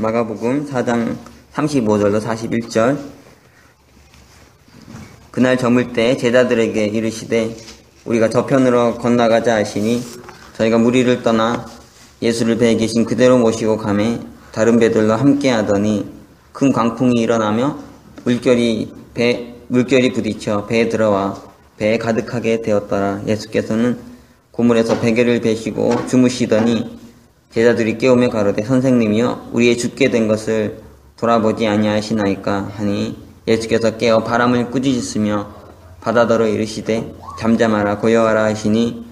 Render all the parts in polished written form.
마가복음 4장 35절로 41절. 그날 저물 때 제자들에게 이르시되 우리가 저편으로 건너가자 하시니 저희가 무리를 떠나 예수를 배에 계신 그대로 모시고 가매 다른 배들로 함께 하더니 큰 광풍이 일어나며 물결이 부딪혀 배에 들어와 배에 가득하게 되었더라. 예수께서는 고물에서 베개를 베시고 주무시더니 제자들이 깨우며 가로되 선생님이여 우리의 죽게 된 것을 돌아보지 아니하시나이까 하니 예수께서 깨어 바람을 꾸짖으시며 바다더러 이르시되 잠잠하라 고요하라 하시니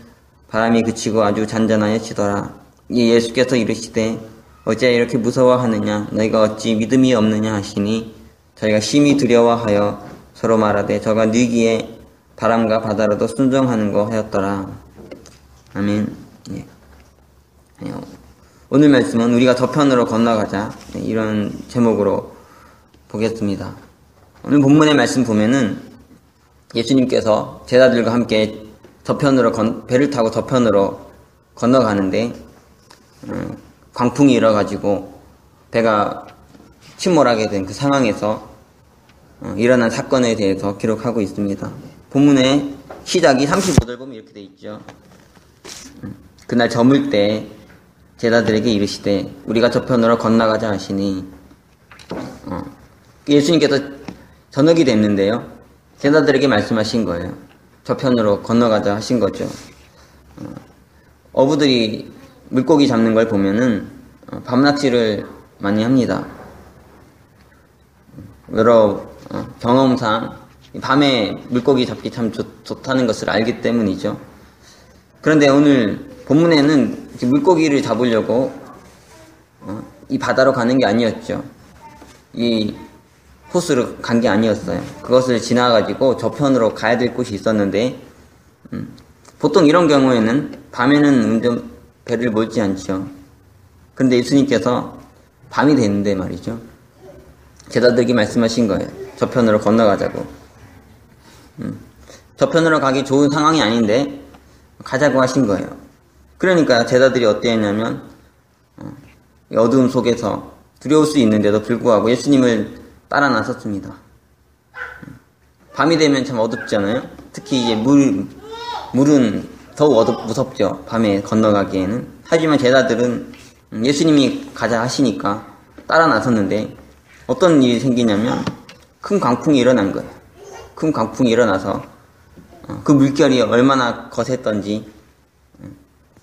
바람이 그치고 아주 잔잔하여지더라. 이 예수께서 이르시되 어찌 이렇게 무서워하느냐 너희가 어찌 믿음이 없느냐 하시니 저희가 심히 두려워하여 서로 말하되 저가 느기에 바람과 바다라도 순종하는 거 하였더라. 아멘. 예. 오늘 말씀은 우리가 저편으로 건너가자 이런 제목으로 보겠습니다. 오늘 본문의 말씀 보면은 예수님께서 제자들과 함께 저편으로 배를 타고 저편으로 건너가는데 광풍이 일어가지고 배가 침몰하게 된 그 상황에서 일어난 사건에 대해서 기록하고 있습니다. 본문의 시작이 35절 보면 이렇게 돼 있죠. 그날 저물 때 제자들에게 이르시되 우리가 저편으로 건너가자 하시니 예수님께서 저녁이 됐는데요. 제자들에게 말씀하신 거예요. 저편으로 건너가자 하신 거죠. 어부들이 물고기 잡는 걸 보면은 밤낚시를 많이 합니다. 여러 경험상 밤에 물고기 잡기 참 좋다는 것을 알기 때문이죠. 그런데 오늘 본문에는 물고기를 잡으려고 이 바다로 가는 게 아니었죠. 이 호수로 간 게 아니었어요. 그것을 지나가지고 저편으로 가야 될 곳이 있었는데 보통 이런 경우에는 밤에는 배를 몰지 않죠. 그런데 예수님께서 밤이 됐는데 말이죠. 제자들에게 말씀하신 거예요. 저편으로 건너가자고. 저편으로 가기 좋은 상황이 아닌데 가자고 하신 거예요. 그러니까 제자들이 어땠냐면 어두움 속에서 두려울 수 있는데도 불구하고 예수님을 따라 나섰습니다. 밤이 되면 참 어둡잖아요. 특히 이제 물은 더욱 무섭죠. 밤에 건너가기에는. 하지만 제자들은 예수님이 가자 하시니까 따라 나섰는데 어떤 일이 생기냐면 큰 광풍이 일어난 거예요. 큰 광풍이 일어나서 그 물결이 얼마나 거셌던지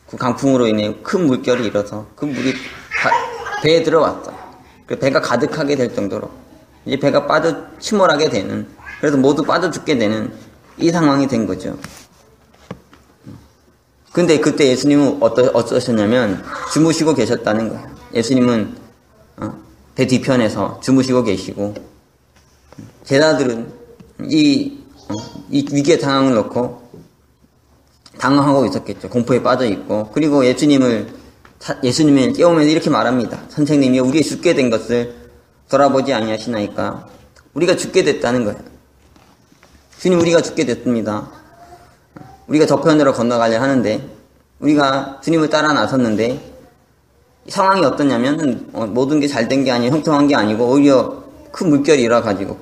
그 강풍으로 인해 큰 물결이 일어서 그 물이 배에 들어왔어요. 배가 가득하게 될 정도로 이제 배가 침몰하게 되는, 그래서 모두 빠져 죽게 되는 이 상황이 된 거죠. 근데 그때 예수님은 어떠셨냐면 주무시고 계셨다는 거예요. 예수님은 배 뒤편에서 주무시고 계시고 제자들은 이 위기의 상황을 놓고 당황하고 있었겠죠. 공포에 빠져 있고. 그리고 예수님을 깨우면서 이렇게 말합니다. 선생님이 우리의 죽게 된 것을 돌아보지 아니하시나이까. 우리가 죽게 됐다는 거예요. 주님, 우리가 죽게 됐습니다. 우리가 저편으로 건너가려 하는데 우리가 주님을 따라 나섰는데 상황이 어떠냐면 모든 게 잘 된 게 아니고 형통한 게 아니고 오히려 큰 물결이 일어가지고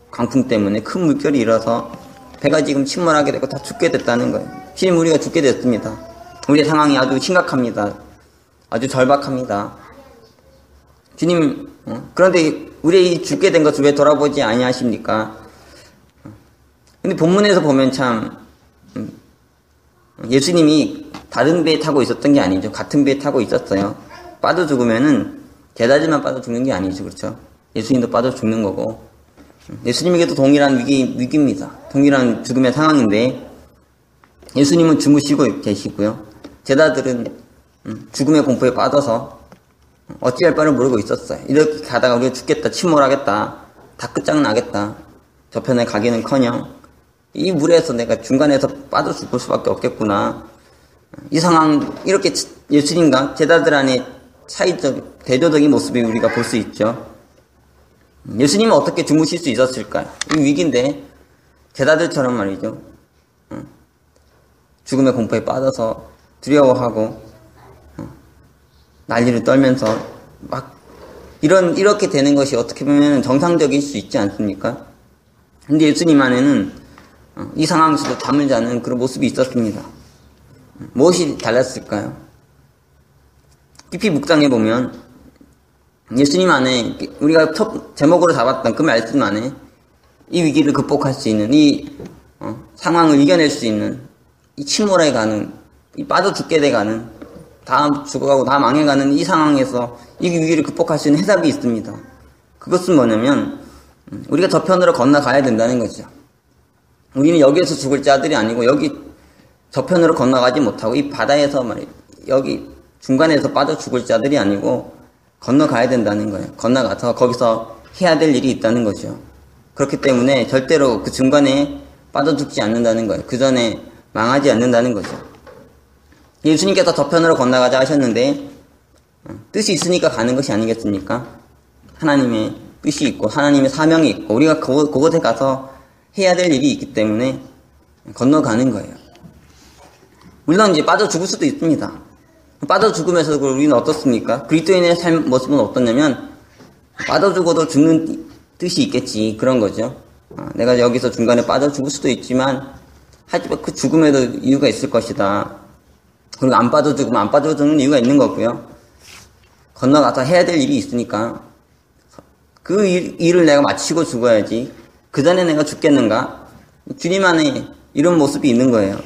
강풍 때문에 큰 물결이 일어서 배가 지금 침몰하게 되고 다 죽게 됐다는 거예요. 주님, 우리가 죽게 됐습니다. 우리의 상황이 아주 심각합니다. 아주 절박합니다. 주님, 그런데 우리 죽게 된 것을 왜 돌아보지 아니하십니까? 근데 본문에서 보면 참 예수님이 다른 배에 타고 있었던 게 아니죠. 같은 배에 타고 있었어요. 빠져 죽으면은 제자들만 빠져 죽는 게 아니죠. 그렇죠? 예수님도 빠져 죽는 거고 예수님에게도 동일한 위기입니다. 동일한 죽음의 상황인데 예수님은 주무시고 계시고요. 제자들은 죽음의 공포에 빠져서 어찌할 바를 모르고 있었어요. 이렇게 가다가 우리가 죽겠다, 침몰하겠다, 다 끝장나겠다. 저편에 가기는커녕 이 물에서 내가 중간에서 빠져 죽을 수밖에 없겠구나. 이 상황, 이렇게 예수님과 제자들 안에 대조적인 모습이 우리가 볼 수 있죠. 예수님은 어떻게 주무실 수 있었을까요? 이 위기인데 제자들처럼 말이죠. 죽음의 공포에 빠져서 두려워하고 난리를 떨면서 막 이렇게 되는 것이 어떻게 보면 정상적일 수 있지 않습니까? 근데 예수님 안에는 이 상황에서도 잠을 자는 그런 모습이 있었습니다. 무엇이 달랐을까요? 깊이 묵상해 보면 예수님 안에 우리가 첫 제목으로 잡았던 그 말씀 안에 이 위기를 극복할 수 있는 이 상황을 이겨낼 수 있는 이 침몰해 가는 이 빠져 죽게 돼가는 다 죽어가고 다 망해가는 이 상황에서 이 위기를 극복할 수 있는 해답이 있습니다. 그것은 뭐냐면 우리가 저편으로 건너가야 된다는 거죠. 우리는 여기에서 죽을 자들이 아니고 여기 저편으로 건너가지 못하고 이 바다에서 말이에요. 여기 중간에서 빠져 죽을 자들이 아니고 건너가야 된다는 거예요. 건너가서 거기서 해야 될 일이 있다는 거죠. 그렇기 때문에 절대로 그 중간에 빠져 죽지 않는다는 거예요. 그 전에 망하지 않는다는 거죠. 예수님께서 저편으로 건너가자 하셨는데 뜻이 있으니까 가는 것이 아니겠습니까? 하나님의 뜻이 있고 하나님의 사명이 있고 우리가 그곳에 가서 해야 될 일이 있기 때문에 건너가는 거예요. 물론 이제 빠져 죽을 수도 있습니다. 빠져 죽으면서 우리는 어떻습니까? 그리스도인의 삶 모습은 어떻냐면 빠져 죽어도 죽는 뜻이 있겠지 그런 거죠. 내가 여기서 중간에 빠져 죽을 수도 있지만 하지만 그 죽음에도 이유가 있을 것이다. 그리고 안 빠져 죽으면 안 빠져 죽는 이유가 있는 거고요. 건너가서 해야 될 일이 있으니까 그 일을 내가 마치고 죽어야지. 그 전에 내가 죽겠는가? 주님 안에 이런 모습이 있는 거예요.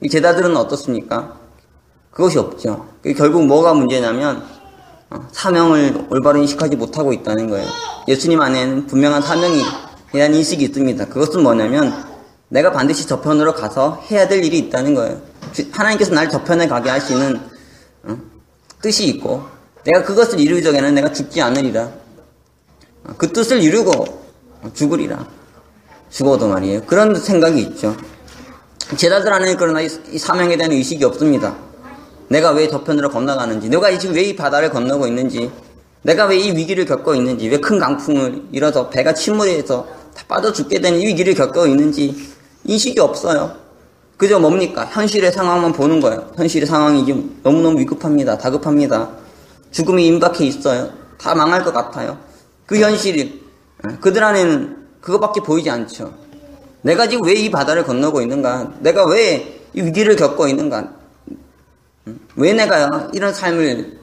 이 제자들은 어떻습니까? 그것이 없죠. 결국 뭐가 문제냐면 사명을 올바로 인식하지 못하고 있다는 거예요. 예수님 안에는 분명한 사명에 대한 인식이 있습니다. 그것은 뭐냐면 내가 반드시 저편으로 가서 해야 될 일이 있다는 거예요. 하나님께서 날 저편에 가게 하시는 뜻이 있고 내가 그것을 이루기 전에는 내가 죽지 않으리라. 그 뜻을 이루고 죽으리라. 죽어도 말이에요. 그런 생각이 있죠. 제자들 안에는 그러나 이 사명에 대한 의식이 없습니다. 내가 왜 저편으로 건너가는지, 내가 지금 왜 이 바다를 건너고 있는지, 내가 왜 이 위기를 겪고 있는지, 왜 큰 강풍을 일어서 배가 침몰해서 다 빠져 죽게 되는 이 위기를 겪고 있는지 인식이 없어요. 그저 뭡니까? 현실의 상황만 보는 거예요. 현실의 상황이 지금 너무너무 위급합니다. 다급합니다. 죽음이 임박해 있어요. 다 망할 것 같아요. 그 현실이 그들 안에는 그것밖에 보이지 않죠. 내가 지금 왜 이 바다를 건너고 있는가? 내가 왜 이 위기를 겪고 있는가? 왜 내가 이런 삶을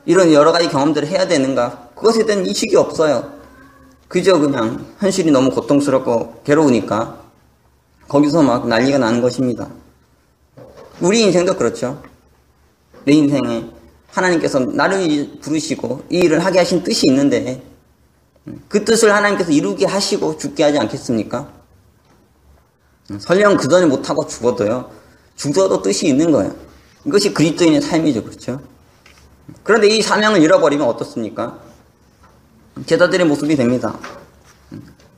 이런 여러 가지 경험들을 해야 되는가? 그것에 대한 인식이 없어요. 그저 그냥 현실이 너무 고통스럽고 괴로우니까 거기서 막 난리가 나는 것입니다. 우리 인생도 그렇죠. 내 인생에 하나님께서 나를 부르시고 이 일을 하게 하신 뜻이 있는데 그 뜻을 하나님께서 이루게 하시고 죽게 하지 않겠습니까? 설령 그 전에 못하고 죽어도 뜻이 있는 거예요. 이것이 그리스도인의 삶이죠. 그렇죠? 그런데 이 사명을 잃어버리면 어떻습니까? 제자들의 모습이 됩니다.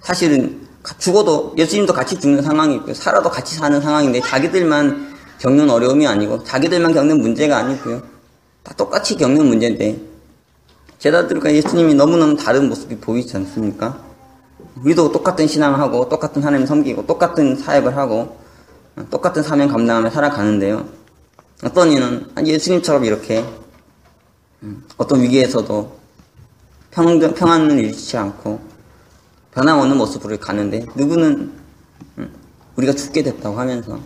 사실은 죽어도 예수님도 같이 죽는 상황이 있고요. 살아도 같이 사는 상황인데 자기들만 겪는 어려움이 아니고 자기들만 겪는 문제가 아니고요. 다 똑같이 겪는 문제인데 제자들과 예수님이 너무너무 다른 모습이 보이지 않습니까? 우리도 똑같은 신앙하고 똑같은 하나님 섬기고 똑같은 사역을 하고 똑같은 사명 감당하며 살아가는데요. 어떤 이는 예수님처럼 이렇게 어떤 위기에서도 평안을 잃지 않고 변함없는 모습으로 가는데 누구는 우리가 죽게 됐다고 하면서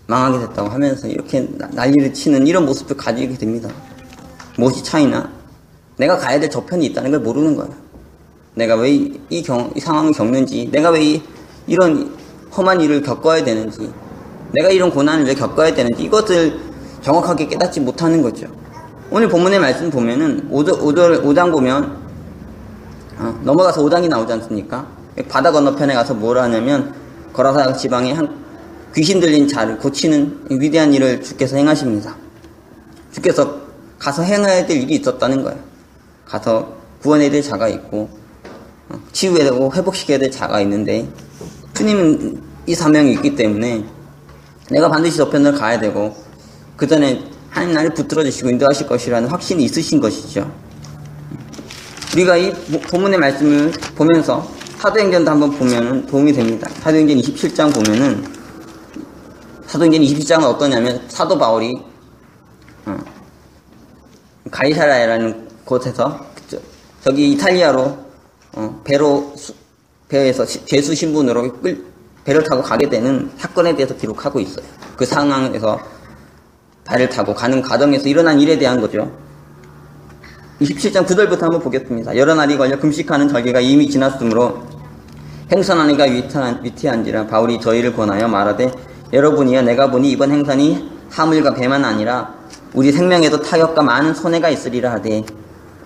망하게 됐다고 하면서 이렇게 난리를 치는 이런 모습을 가지게 됩니다. 무엇이 차이나? 내가 가야 될 저편이 있다는 걸 모르는 거야. 내가 왜 이 상황을 겪는지, 내가 왜 이런 험한 일을 겪어야 되는지, 내가 이런 고난을 왜 겪어야 되는지 이것을 정확하게 깨닫지 못하는 거죠. 오늘 본문의 말씀 보면은 5장 보면 넘어가서 5장이 나오지 않습니까? 바다 건너편에 가서 뭘 하냐면 거라사 지방에 한 귀신 들린 자를 고치는 위대한 일을 주께서 행하십니다. 주께서 가서 행해야 될 일이 있었다는 거예요. 가서 구원해야 될 자가 있고 치유해야 되고 회복시켜야 될 자가 있는데 주님은 이 사명이 있기 때문에 내가 반드시 저편을 가야 되고 그 전에 하나님 나를 붙들어 주시고 인도하실 것이라는 확신이 있으신 것이죠. 우리가 이 본문의 말씀을 보면서 사도행전도 한번 보면 도움이 됩니다. 사도행전 27장 보면은 사도행전 27장은 어떠냐면 사도 바울이 가이사랴라는 곳에서 저기 이탈리아로 배에서 죄수 신분으로 배를 타고 가게 되는 사건에 대해서 기록하고 있어요. 그 상황에서 배를 타고 가는 과정에서 일어난 일에 대한 거죠. 27장 9절부터 한번 보겠습니다. 여러 날이 걸려 금식하는 절기가 이미 지났으므로 행선하니가 위태한지라 바울이 저희를 권하여 말하되 여러분이여 내가 보니 이번 행선이 하물과 배만 아니라 우리 생명에도 타격과 많은 손해가 있으리라 하되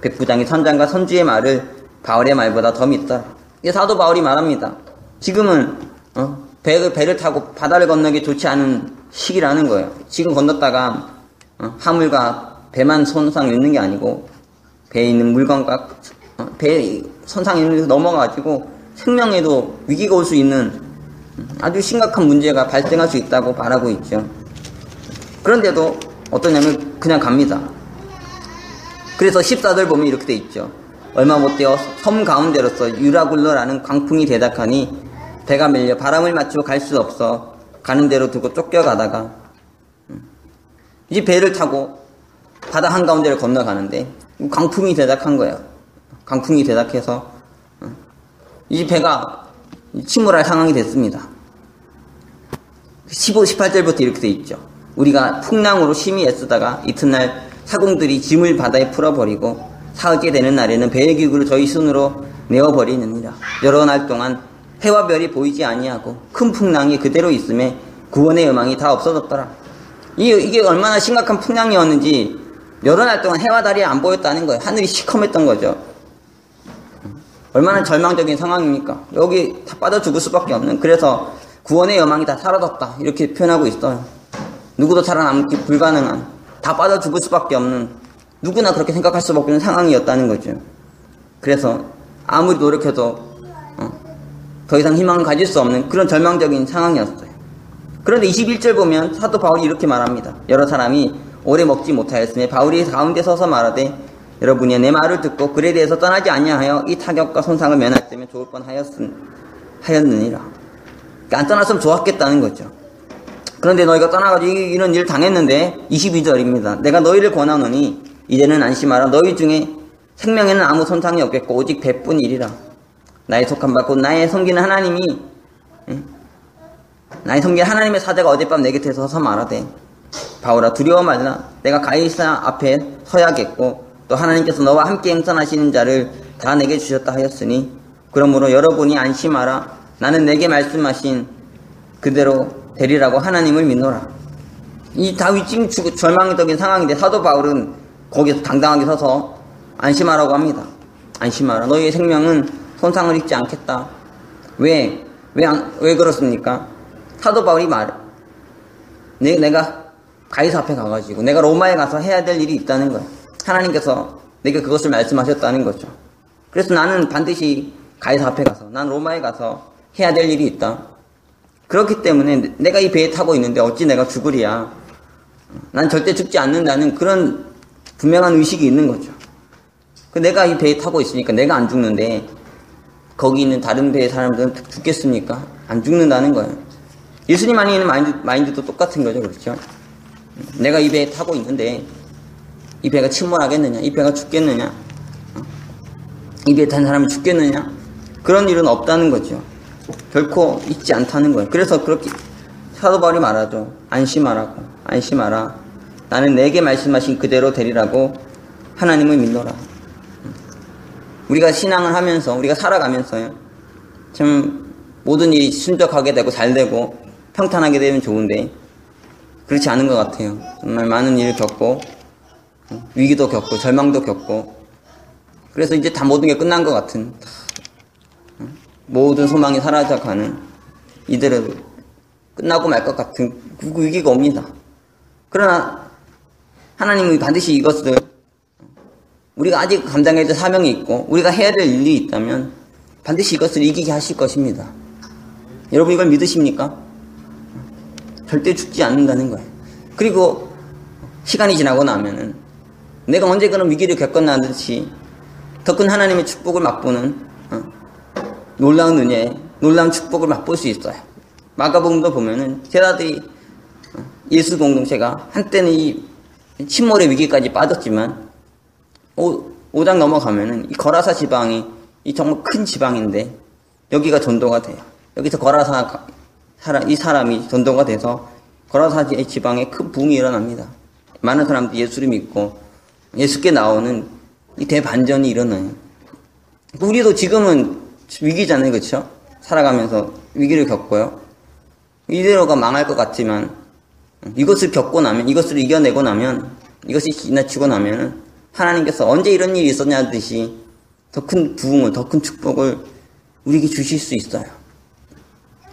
백부장이 선장과 선주의 말을 바울의 말보다 더 믿더라. 이게 사도 바울이 말합니다. 지금은 배를 타고 바다를 건너기 좋지 않은 시기라는 거예요. 지금 건넜다가 하물과 배만 손상이 있는 게 아니고 배에 있는 물건과 배에 손상이 있는 데서 넘어가지고 생명에도 위기가 올 수 있는 아주 심각한 문제가 발생할 수 있다고 말하고 있죠. 그런데도 어떠냐면 그냥 갑니다. 그래서 14절 보면 이렇게 돼 있죠. 얼마 못되어 섬 가운데로서 유라굴로라는 광풍이 대닥하니 배가 밀려 바람을 맞추고 갈 수 없어 가는 대로 두고 쫓겨가다가 이제 배를 타고 바다 한가운데를 건너가는데 광풍이 대닥한 거예요. 광풍이 대닥해서 이 배가 침몰할 상황이 됐습니다. 15, 18절부터 이렇게 돼 있죠. 우리가 풍랑으로 심히 애쓰다가 이튿날 사공들이 짐을 바다에 풀어버리고 사흘째 되는 날에는 배의 기구를 저희 손으로 내어버리느니라. 여러 날 동안 해와 별이 보이지 아니하고 큰 풍랑이 그대로 있음에 구원의 여망이 다 없어졌더라. 이게 얼마나 심각한 풍랑이었는지 여러 날 동안 해와 달이 안 보였다는 거예요. 하늘이 시커맸던 거죠. 얼마나 절망적인 상황입니까? 여기 다 빠져 죽을 수밖에 없는, 그래서 구원의 여망이 다 사라졌다 이렇게 표현하고 있어요. 누구도 살아남기 불가능한, 다 빠져 죽을 수밖에 없는, 누구나 그렇게 생각할 수밖에 없는 상황이었다는 거죠. 그래서 아무리 노력해도 더 이상 희망을 가질 수 없는 그런 절망적인 상황이었어요. 그런데 21절 보면 사도 바울이 이렇게 말합니다. 여러 사람이 오래 먹지 못하였으며 바울이 가운데 서서 말하되 여러분이 내 말을 듣고 글에 대해서 떠나지 아니하여 이 타격과 손상을 면하였으면 좋을 뻔하였느니라. 그러니까 안 떠났으면 좋았겠다는 거죠. 그런데 너희가 떠나가지고 이런 일을 당했는데 22절입니다. 내가 너희를 권하노니 이제는 안심하라. 너희 중에 생명에는 아무 손상이 없겠고 오직 배뿐이리라. 나의 속한 바 곧 나의 섬기는 하나님의 사자가 어젯밤 내 곁에 서서 말하되 바울아 두려워 말라. 내가 가이사 앞에 서야겠고 또 하나님께서 너와 함께 행선하시는 자를 다 내게 주셨다 하였으니 그러므로 여러분이 안심하라. 나는 내게 말씀하신 그대로 되리라고 하나님을 믿노라. 이 다윗 지금 절망적인 상황인데 사도 바울은 거기서 당당하게 서서 안심하라고 합니다. 안심하라. 너희의 생명은 손상을 입지 않겠다. 왜 그렇습니까? 사도 바울이 말해. 내가 가이사 앞에 가가지고 내가 로마에 가서 해야 될 일이 있다는 거야. 하나님께서 내게 그것을 말씀하셨다는 거죠. 그래서 나는 반드시 가이사 앞에 가서, 난 로마에 가서 해야 될 일이 있다. 그렇기 때문에 내가 이 배에 타고 있는데 어찌 내가 죽으리야. 난 절대 죽지 않는다는 그런 분명한 의식이 있는 거죠. 내가 이 배에 타고 있으니까 내가 안 죽는데 거기 있는 다른 배의 사람들은 죽겠습니까? 안 죽는다는 거예요. 예수님 안에 있는 마인드도 똑같은 거죠. 그렇죠? 내가 이 배에 타고 있는데 이 배가 침몰하겠느냐? 이 배가 죽겠느냐? 이 배에 탄 사람이 죽겠느냐? 그런 일은 없다는 거죠. 결코 있지 않다는 거예요. 그래서 그렇게 사도 바울이 말하죠. 안심하라고. 안심하라. 나는 내게 말씀하신 그대로 되리라고 하나님을 믿노라. 우리가 신앙을 하면서, 우리가 살아가면서요, 참 모든 일이 순적하게 되고 잘 되고 평탄하게 되면 좋은데 그렇지 않은 것 같아요. 정말 많은 일을 겪고 위기도 겪고 절망도 겪고, 그래서 이제 다 모든 게 끝난 것 같은, 모든 소망이 사라져가는, 이대로 끝나고 말 것 같은 그 위기가 옵니다. 그러나 하나님이 반드시 이것을, 우리가 아직 감당해야 될 사명이 있고 우리가 해야 될 일이 있다면 반드시 이것을 이기게 하실 것입니다. 여러분 이걸 믿으십니까? 절대 죽지 않는다는 거예요. 그리고 시간이 지나고 나면은 내가 언제 그런 위기를 겪었나듯이 더 큰 하나님의 축복을 맛보는 놀라운 은혜, 놀라운 축복을 맛볼 수 있어요. 마가복음도 보면은 제자들이, 예수 공동체가 한때는 이 침몰의 위기까지 빠졌지만 5장 넘어가면은 이 거라사 지방이 이 정말 큰 지방인데 여기가 전도가 돼요. 여기서 이 사람이 전도가 돼서 거라사 지방에 큰 부흥이 일어납니다. 많은 사람들이 예수를 믿고 예수께 나오는 이 대반전이 일어나요. 우리도 지금은 위기잖아요. 그렇죠? 살아가면서 위기를 겪고요. 이대로가 망할 것 같지만 이것을 겪고 나면, 이것을 이겨내고 나면, 이것이 지나치고 나면 하나님께서 언제 이런 일이 있었냐 듯이 더 큰 부흥을, 더 큰 축복을 우리에게 주실 수 있어요.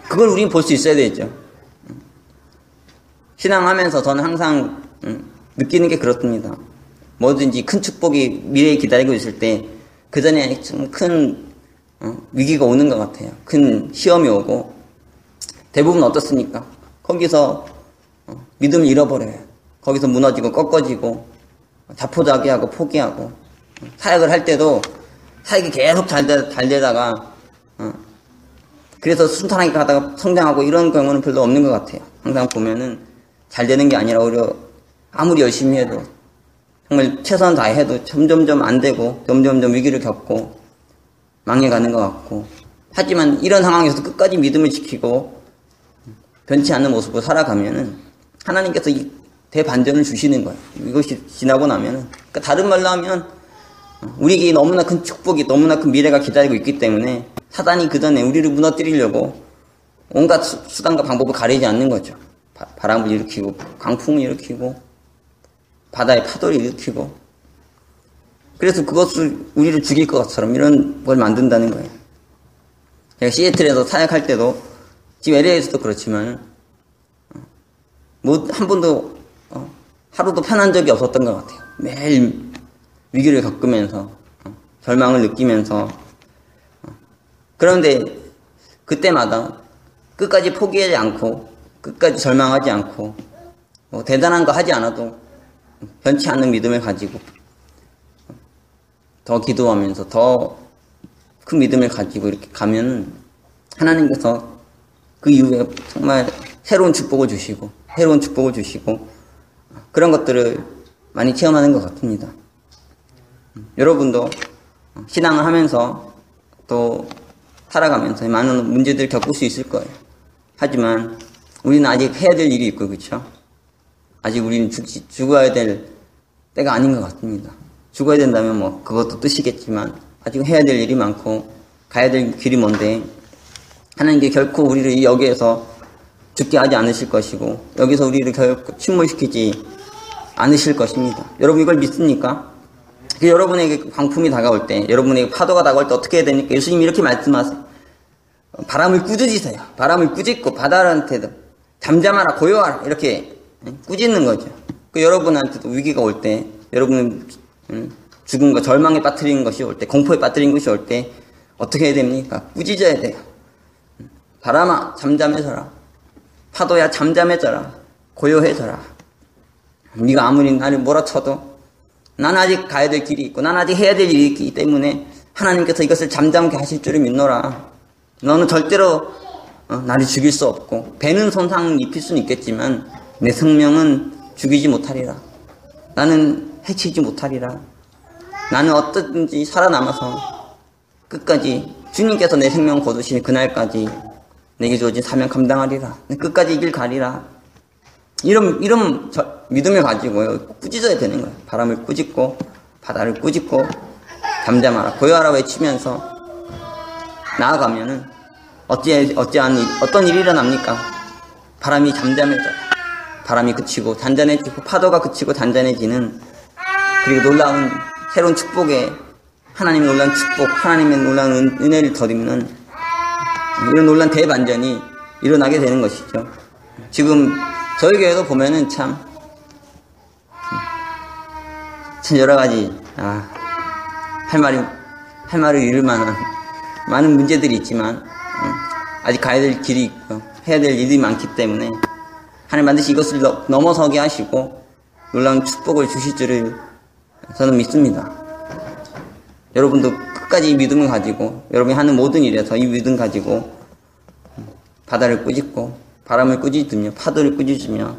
그걸 우리는 볼 수 있어야 되죠. 신앙하면서 저는 항상 느끼는 게 그렇습니다. 뭐든지 큰 축복이 미래에 기다리고 있을 때 그 전에 좀 큰 위기가 오는 것 같아요. 큰 시험이 오고 대부분 어떻습니까? 거기서 믿음을 잃어버려요. 거기서 무너지고 꺾어지고 자포자기하고 포기하고 사역을 할 때도 사역이 계속 잘 되다가 그래서 순탄하게 가다가 성장하고 이런 경우는 별로 없는 것 같아요. 항상 보면은 잘 되는 게 아니라 오히려 아무리 열심히 해도 정말 최선 다해도 점점점 안 되고 점점점 위기를 겪고 망해가는 것 같고 하지만 이런 상황에서 끝까지 믿음을 지키고 변치 않는 모습으로 살아가면은 하나님께서 이 대반전을 주시는 거예요. 이것이 지나고 나면은 그러니까 다른 말로 하면 우리에게 너무나 큰 축복이 너무나 큰 미래가 기다리고 있기 때문에 사단이 그 전에 우리를 무너뜨리려고 온갖 수단과 방법을 가리지 않는 거죠. 바람을 일으키고 강풍을 일으키고 바다에 파도를 일으키고 그래서 그것을 우리를 죽일 것처럼 이런 걸 만든다는 거예요. 제가 시애틀에서 사역할 때도 지금 LA에서도 그렇지만 뭐 한 번도 하루도 편한 적이 없었던 것 같아요. 매일 위기를 겪으면서 절망을 느끼면서 그런데 그때마다 끝까지 포기하지 않고 끝까지 절망하지 않고 뭐 대단한 거 하지 않아도 변치 않는 믿음을 가지고 더 기도하면서 더 큰 믿음을 가지고 이렇게 가면 하나님께서 그 이후에 정말 새로운 축복을 주시고 그런 것들을 많이 체험하는 것 같습니다. 여러분도 신앙을 하면서 또 살아가면서 많은 문제들을 겪을 수 있을 거예요. 하지만 우리는 아직 해야 될 일이 있고 그렇죠? 아직 우리는 죽어야 될 때가 아닌 것 같습니다. 죽어야 된다면 뭐 그것도 뜻이겠지만 아직 해야 될 일이 많고 가야 될 길이 먼데 하나님께 결코 우리를 여기에서 죽게 하지 않으실 것이고 여기서 우리를 결코 침몰시키지 않으실 것입니다. 여러분 이걸 믿습니까? 여러분에게 광풍이 다가올 때 여러분에게 파도가 다가올 때 어떻게 해야 되니까 예수님이 이렇게 말씀하세요. 바람을 꾸짖으세요. 바람을 꾸짖고 바다한테도 잠잠하라 고요하라 이렇게 꾸짖는 거죠. 여러분한테도 위기가 올 때 여러분은 죽음과 절망에 빠뜨리는 것이 올 때 공포에 빠뜨리는 것이 올 때 어떻게 해야 됩니까? 꾸짖어야 돼요. 바람아 잠잠해져라. 파도야 잠잠해져라. 고요해져라. 네가 아무리 나를 몰아쳐도 난 아직 가야 될 길이 있고 난 아직 해야 될 일이 있기 때문에 하나님께서 이것을 잠잠케 하실 줄을 믿노라. 너는 절대로 나를 죽일 수 없고 배는 손상을 입힐 수는 있겠지만 내 생명은 죽이지 못하리라. 나는 해치지 못하리라. 나는 어떻든지 살아남아서 끝까지 주님께서 내 생명 거두실 그날까지 내게 주어진 사명 감당하리라. 끝까지 이 길 가리라. 이런 믿음을 가지고 꾸짖어야 되는 거예요. 바람을 꾸짖고 바다를 꾸짖고 잠잠하라 고요하라 외치면서 나아가면은 어떤 일이 일어납니까? 바람이 잠잠해져요. 바람이 그치고 잔잔해지고 파도가 그치고 잔잔해지는 그리고 놀라운 새로운 축복에 하나님의 놀라운 축복, 하나님의 놀라운 은혜를 더입는 이런 놀라운 대반전이 일어나게 되는 것이죠. 지금 저희 교회도 보면은 참 여러 가지 할 말을 잃을 만한 많은 문제들이 있지만 아직 가야 될 길이 있고 해야 될 일이 많기 때문에 하나님 반드시 이것을 넘어서게 하시고 놀라운 축복을 주실 줄을 저는 믿습니다. 여러분도 끝까지 이 믿음을 가지고 여러분이 하는 모든 일에서 이 믿음 가지고 바다를 꾸짖고 바람을 꾸짖으며 파도를 꾸짖으며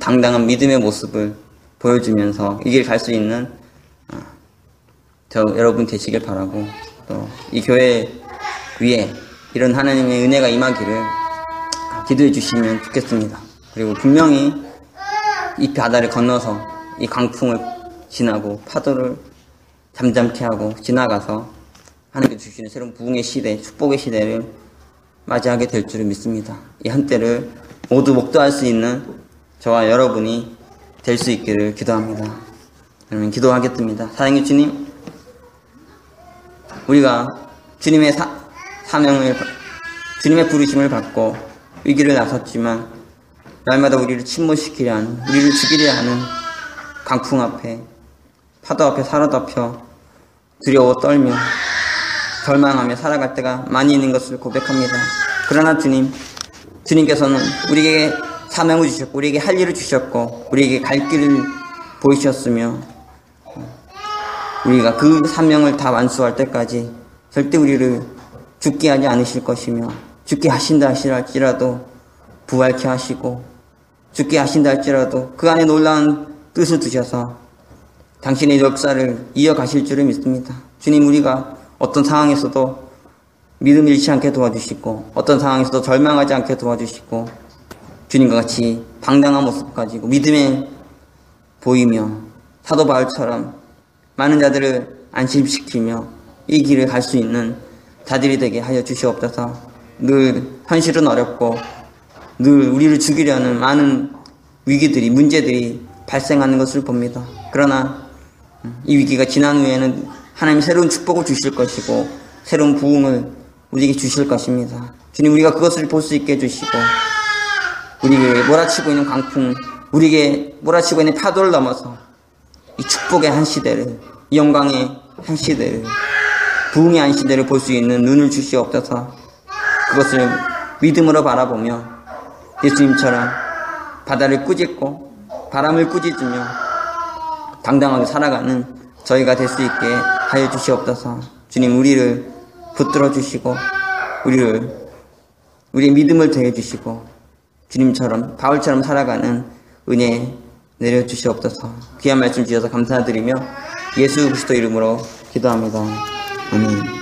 당당한 믿음의 모습을 보여주면서 이 길 갈 수 있는 여러분 되시길 바라고, 또 이 교회 위에 이런 하나님의 은혜가 임하기를 기도해 주시면 좋겠습니다. 그리고 분명히 이 바다를 건너서 이 강풍을 지나고 파도를 잠잠케 하고 지나가서 하나님께 주시는 새로운 부흥의 시대, 축복의 시대를 맞이하게 될 줄을 믿습니다. 이 한때를 모두 목도할 수 있는 저와 여러분이 될 수 있기를 기도합니다. 그러면 기도하겠습니다. 사랑의 주님, 우리가 주님의 사명을, 주님의 부르심을 받고 위기를 나섰지만 날마다 우리를 침몰시키려 하는, 우리를 죽이려 하는 강풍 앞에, 파도 앞에 사로잡혀 두려워 떨며 절망하며 살아갈 때가 많이 있는 것을 고백합니다. 그러나 주님께서는 우리에게 사명을 주셨고, 우리에게 할 일을 주셨고, 우리에게 갈 길을 보이셨으며, 우리가 그 사명을 다 완수할 때까지 절대 우리를 죽게 하지 않으실 것이며, 죽게 하신다 할지라도 부활케 하시고, 죽게 하신다 할지라도 그 안에 놀라운 뜻을 두셔서 당신의 역사를 이어가실 줄을 믿습니다. 주님, 우리가 어떤 상황에서도 믿음 잃지 않게 도와주시고, 어떤 상황에서도 절망하지 않게 도와주시고, 주님과 같이 당당한 모습 가지고 믿음에 보이며 사도 바울처럼 많은 자들을 안심시키며 이 길을 갈 수 있는 자들이 되게 하여 주시옵소서. 늘 현실은 어렵고 늘 우리를 죽이려는 많은 위기들이, 문제들이 발생하는 것을 봅니다. 그러나 이 위기가 지난 후에는 하나님이 새로운 축복을 주실 것이고 새로운 부흥을 우리에게 주실 것입니다. 주님, 우리가 그것을 볼 수 있게 해주시고, 우리에게 몰아치고 있는 강풍, 우리에게 몰아치고 있는 파도를 넘어서 이 축복의 한 시대를, 이 영광의 한 시대를, 부흥의 한 시대를 볼 수 있는 눈을 주시옵소서. 그것을 믿음으로 바라보며 예수님처럼 바다를 꾸짖고 바람을 꾸짖으며 당당하게 살아가는 저희가 될 수 있게 하여 주시옵소서. 주님, 우리를 붙들어 주시고 우리의 믿음을 더해 주시고 주님처럼, 바울처럼 살아가는 은혜 내려주시옵소서. 귀한 말씀 주셔서 감사드리며 예수 그리스도 이름으로 기도합니다. 아멘.